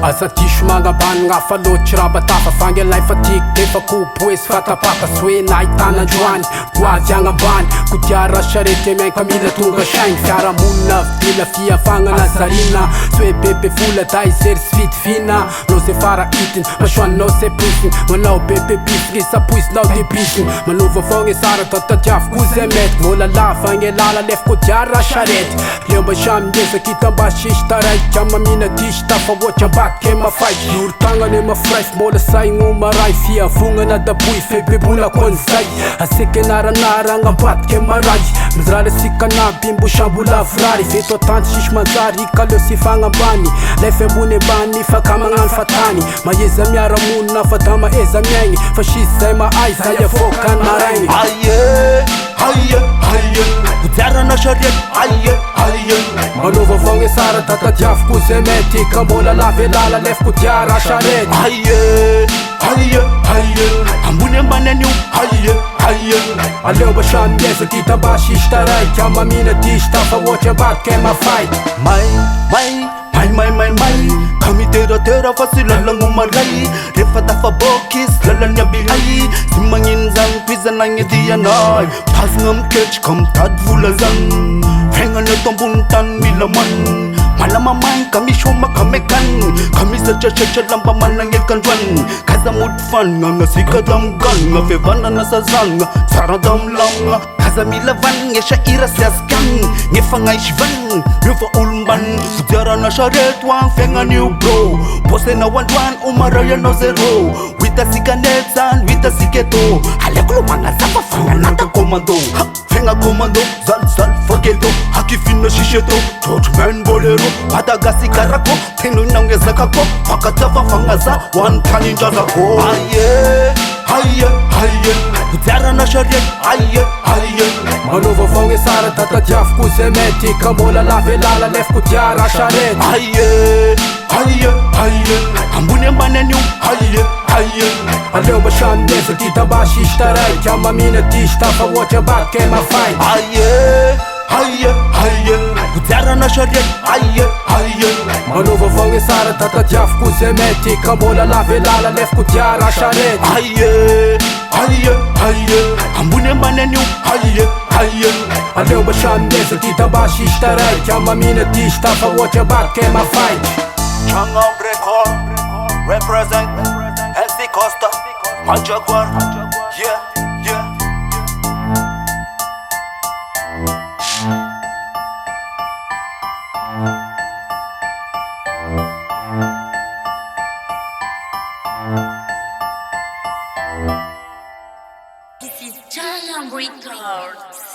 Asa diso magnabanagna fa loatra raha batafa fangelay fatiky defa kopoesy fatapaka soe nahitanan-droany boavy agnambany Kodiaran-Tsarety miainka mila tonga sainy fiaramonina vidila fiavagna nazarina soe bebe vola da izery sy fitivina nao ze fara itiny masoaninao se posiny manao bebe bisiny sapoisinao de bisiny manova fogna sara da tadiaviko ze mety vola lava gne lala lef Kodiaran-Tsarety lemba samingezaka hitamba sisy taraiky amamina disy tafa oatra mbaky mafaiky oro-tagnany mafraify mbola saigno maray fiavognana daboy febebola kon'izay aseke naranara agnambadike maray mizrala sikanaby mbo sambola vrary veto atanty sisy manjary kaleo sy fagnambany lefa ambony ambany faka magnano fatany maheza miaramonina fa da maheza miaigny fa sisy zay mahay zay avokany maraigny Kodiaran-Tsarety manova vogna sara da tadiaviko ze mety ka mbola lave lala lef Kodiaran-Tsarety ambony ambany anio aleo mba samingezaka hitamba sisy taraiky amamina disy tafa oatra ambadike mafaiky May ka miteratera fa sy lalagno maray rehefa tafabokisy lalany abilay sy magnino zany toizanagny dianay tazagna miketriky ka mitady vola zany fiaignany ato ambony tany mila man malamamaigny ka misy homaka mekany ka misatratratra lamba managnekandroany kaza mody fanagna sika da miganagna fihavanana sazanagna tsara da milamagna kaza mila vanigny esa ira sy azikany gne fagnaisy vanigny miova olombany Kodiaran-Tsarety hoagny fiaignan'io bro bosenao androany omaray anao zero hitasika nety zany hitasika eto aleko lo magnazafa fagnanaka commando fiaigna commando zalizaly faketo hakifinina sisy eto trotro mainy bolero Madagasikara-ko tenoinao ngezakako fakatsafa fagnaza hoan'ny tanindrazako Kodiaran-Tsarety manova vogna sara da tadiaviko ze mety ka mbola lave lala lef Kodiaran-Tsarety ambony ambany anio aleo mba samingezaka hitamba sisy taraiky amamina disy tafa oatra ambadike mafaiky Kodiaran-Tsarety manova vogna sara da tadiaviko ze mety ka mbola lave lala lef Kodiaran-Tsarety ambony ambany anio aleo mba samingezaka hitamba sisy taraiky amamina disy tafa oatra ambadike mafaiky Changam Record represent MC Costa Jaguar yeah This is Legende Records.